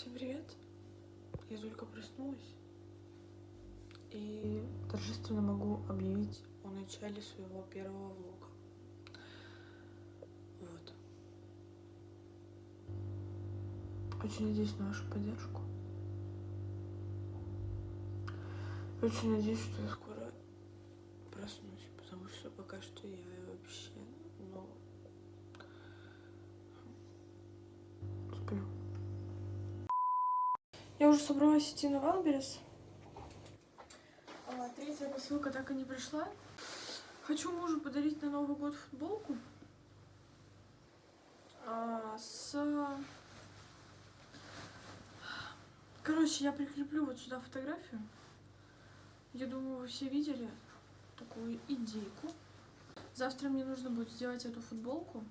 Всем привет! Я только проснулась и торжественно могу объявить о начале своего первого влога. Вот. Очень надеюсь на вашу поддержку. Очень надеюсь, что я скоро проснусь, потому что пока что я вообще, сплю. Я уже собралась идти на Вайлдберрис. Третья посылка так и не пришла. Хочу мужу подарить на Новый год футболку Короче, я прикреплю вот сюда фотографию. Я думаю, вы все видели такую идейку. Завтра мне нужно будет сделать эту футболку.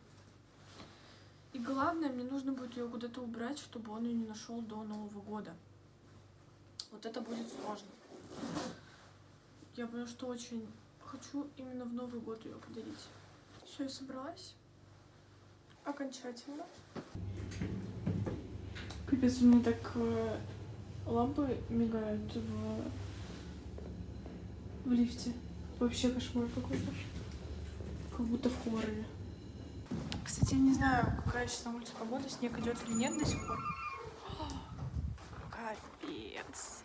И главное, мне нужно будет ее куда-то убрать, чтобы он ее не нашел до Нового года. Вот это будет сложно. Я потому что очень хочу именно в Новый год ее подарить. Все, я собралась. Окончательно. Капец, у меня так лампы мигают в лифте. Вообще кошмар какой-то. Как будто в хорроре. Кстати, я не знаю, какая сейчас на улице погода, снег идет или нет до сих пор. Капец.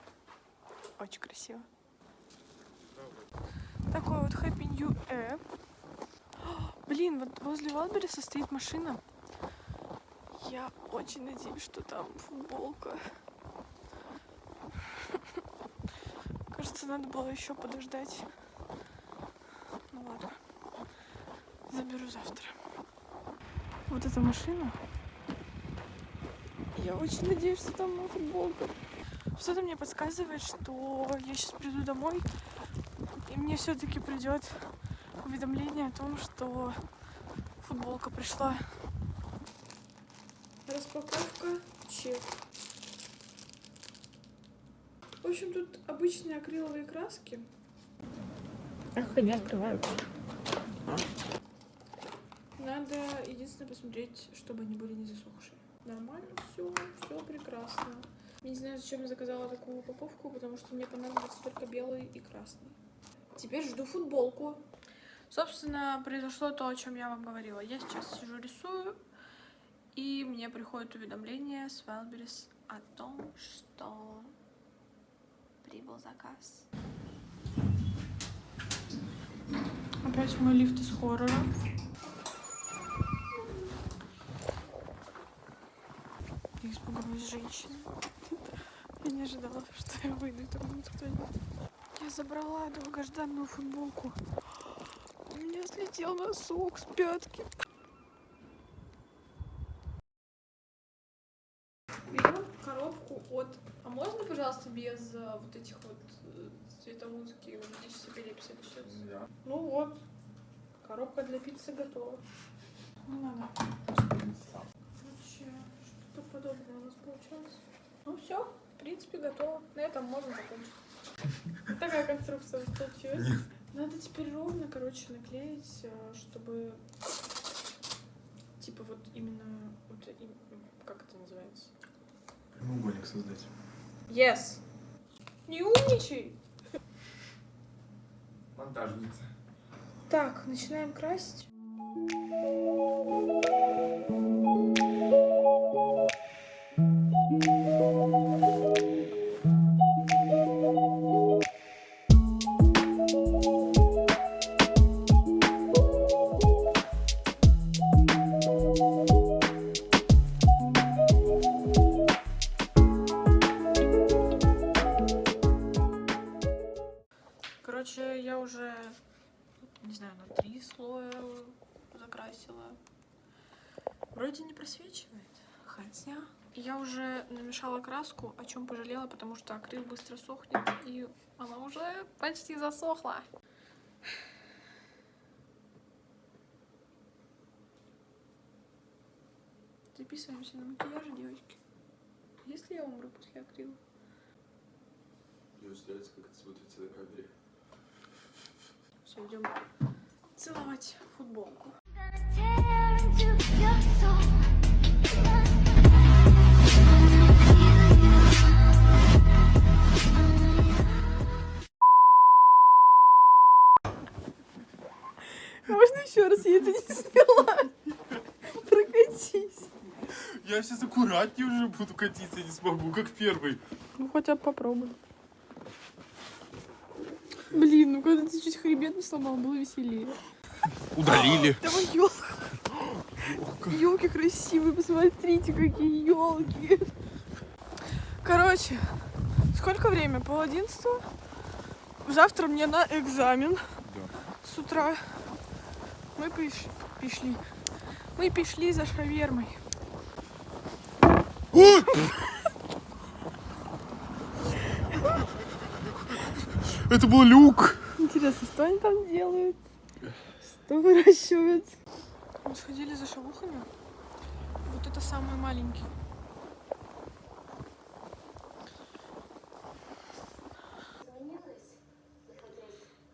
Очень красиво. Такой вот Happy New Year. Блин, вот возле Вайлдберриса стоит машина. Я очень надеюсь, что там футболка. Кажется, надо было еще подождать. Ну ладно. Заберу завтра. Вот эта машина. Я очень надеюсь, что там моя футболка. Что-то мне подсказывает, что я сейчас приду домой, и мне все-таки придет уведомление о том, что футболка пришла. Распаковка, чек. В общем, тут обычные акриловые краски. Ах, они открываются. Надо единственное посмотреть, чтобы они были не засохшие. Нормально, все прекрасно. Я не знаю, зачем я заказала такую упаковку, потому что мне понадобится только белый и красный. Теперь жду футболку. Собственно, произошло то, о чем я вам говорила. Я сейчас сижу, рисую, и мне приходит уведомление с Wildberries о том, что прибыл заказ. Опять мой лифт из хоррора. Я испугалась женщины. Я не ожидала, что я выйду, и там будет кто-нибудь. Я забрала долгожданную футболку. У меня слетел носок с пятки. Берем коробку от... А можно, пожалуйста, без вот этих вот цветовузки, вот здесь с эпилепсией начнется? Да. Ну вот. Коробка для пиццы готова. Не надо. Короче, что-то подобное у нас получилось. Ну все, в принципе, готово. На этом можно закончить. Такая конструкция получилась. Надо теперь ровно, короче, наклеить, чтобы типа вот именно вот, как это называется? Прямоугольник создать. Yes. Не умничай. Монтажница. Так, начинаем красить. Короче, я уже, не знаю, на 3 слоя закрасила. Вроде не просвечивает, хотя я уже намешала краску, о чем пожалела, потому что акрил быстро сохнет, и она уже почти засохла. Записываемся на макияже, девочки. Если я умру после акрила? Мне очень нравится, как это смотрится на камере. Все, идем целовать футболку. Tear into your soul. сейчас аккуратнее уже буду катиться, не смогу, как первый. Ну хотя бы попробуй. Блин, ну когда ты чуть хребет не сломал, было веселее. Удалили. Давай елка. Елки красивые, посмотрите, какие елки. Короче, сколько время? 10:30. Завтра мне на экзамен. Да. С утра. Мы пішли. Мы пішли за шавермой. Это был люк. Интересно, что они там делают? Что выращивают? Мы сходили за шавухами. Вот это самый маленький.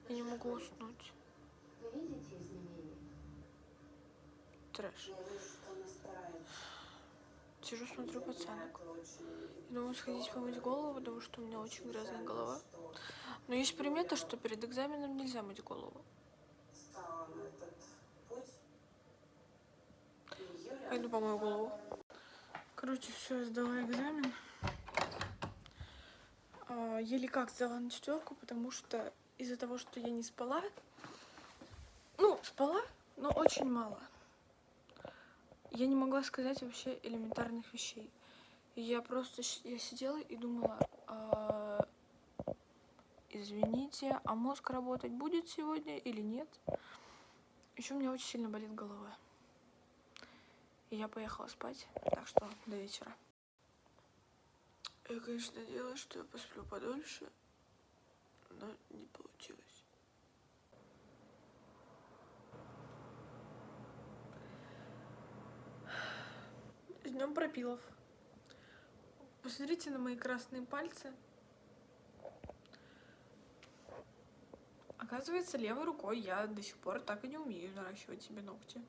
Я не могу уснуть. Трэш. Сижу, смотрю пацанок. Думаю, сходить помыть голову, потому что у меня очень грязная голова. Но есть примета, что перед экзаменом нельзя мыть голову. Пойду помою голову. Короче, все, я сдала экзамен. Еле как сдала на 4, потому что из-за того, что я не спала. Ну, спала, но очень мало. Я не могла сказать вообще элементарных вещей. Я сидела и думала, извините, а мозг работать будет сегодня или нет? Еще у меня очень сильно болит голова. И я поехала спать, так что до вечера. Я, конечно, надеялась, что я посплю подольше, но не получилось. С днем пропилов. Посмотрите на мои красные пальцы. Оказывается, левой рукой я до сих пор так и не умею наращивать себе ногти.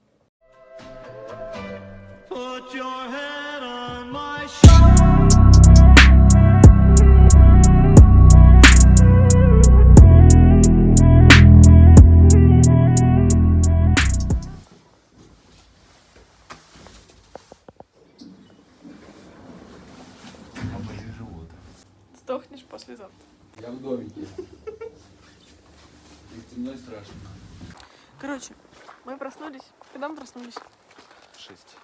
Put your head on my Сдохнешь послезавтра. Я в домике. И темно страшно. Короче, мы проснулись. Когда мы проснулись? 6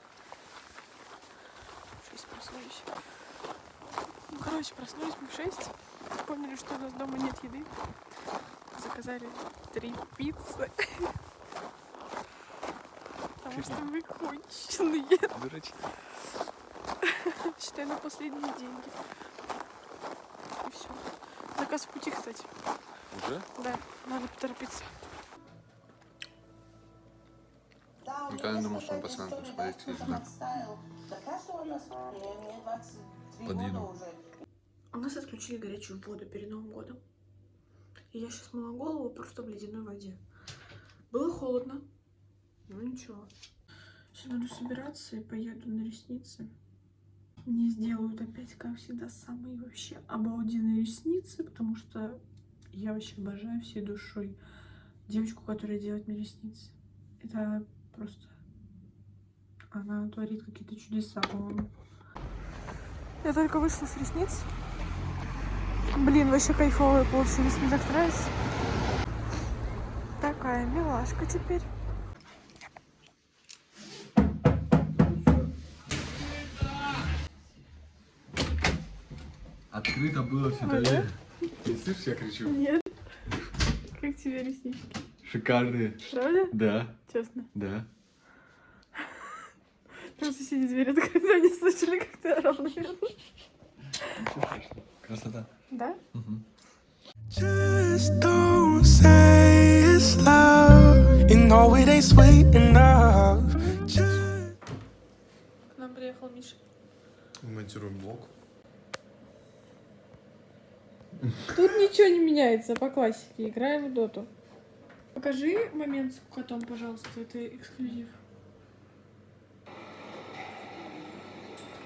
проснулись. Ну, короче, проснулись мы в 6. Вспомнили, что у нас дома нет еды. Заказали 3 пиццы. Потому что мы конченые. Дурачки. Считай на последние деньги. И все. Заказ в пути, кстати. Уже? Да, надо поторопиться. Никогда не думал, что он пацан будет смотреть телевизор. Под еду. У нас отключили горячую воду перед Новым годом. И я сейчас мыла голову просто в ледяной воде. Было холодно. Ну ничего. Сейчас буду собираться и поеду на ресницы. Мне сделают опять, как всегда, самые вообще обалденные ресницы, потому что я вообще обожаю всей душой девочку, которая делает мне ресницы. Это просто... Она творит какие-то чудеса, по-моему. Я только вышла с ресниц. Блин, вообще кайфовые получились, мне так нравится. Такая милашка теперь. Открыто было всегда. Да? Ты слышишь, я кричу? Нет. Как тебе реснички? Шикарные. Правда? Да. Честно. Да. Там соседи дверь открыты, они слышали, как ты орал, наверное. Красота. Да? Угу. Just don't say it's love. You know it ain't sweet enough. К нам приехал Миша. Монтируем блок. Тут ничего не меняется по классике. Играем в доту. Покажи момент с котом, пожалуйста. Это эксклюзив.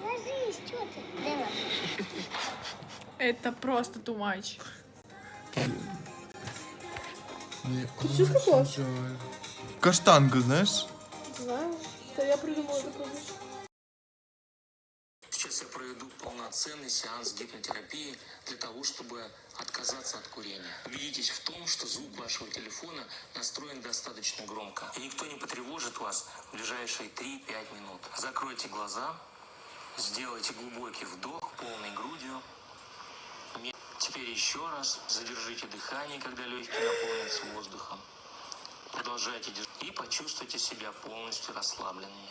Ложись, что ты? Давай. Это просто too much. Ты что сказала? Каштанка, знаешь? Знаю. Это я придумала такую вещь. проведу полноценный сеанс гипнотерапии для того, чтобы отказаться от курения. Убедитесь в том, что звук вашего телефона настроен достаточно громко, и никто не потревожит вас в ближайшие 3-5 минут. Закройте глаза, сделайте глубокий вдох полной грудью. Теперь еще раз задержите дыхание, когда легкие наполнятся воздухом. Продолжайте держать и почувствуйте себя полностью расслабленными.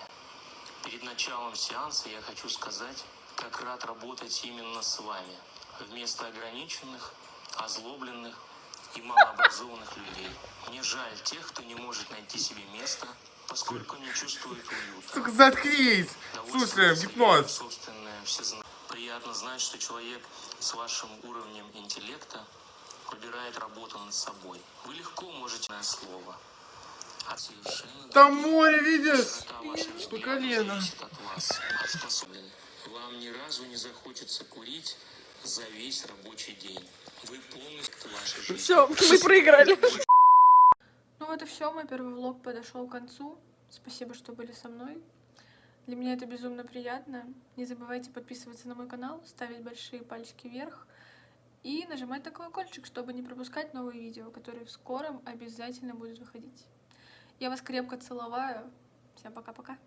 Перед началом сеанса я хочу сказать, как рад работать именно с вами, вместо ограниченных, озлобленных и малообразованных людей. Мне жаль тех, кто не может найти себе место, поскольку не чувствует уюта. Сука, заткнись! Слушай, гипноз. Собственное всезнание. Приятно знать, что человек с вашим уровнем интеллекта выбирает работу над собой. Вы легко можете на слово. От совершенно Там море, видишь? широта ваших По взглядов колено. зависит от вас, от способности. Вам ни разу не захочется курить за весь рабочий день. Вы полностью вашей жизни. Все, мы проиграли. Ну вот и все, мой первый влог подошел к концу. Спасибо, что были со мной. Для меня это безумно приятно. Не забывайте подписываться на мой канал, ставить большие пальчики вверх и нажимать на колокольчик, чтобы не пропускать новые видео, которые в скором обязательно будут выходить. Я вас крепко целоваю. Всем пока-пока.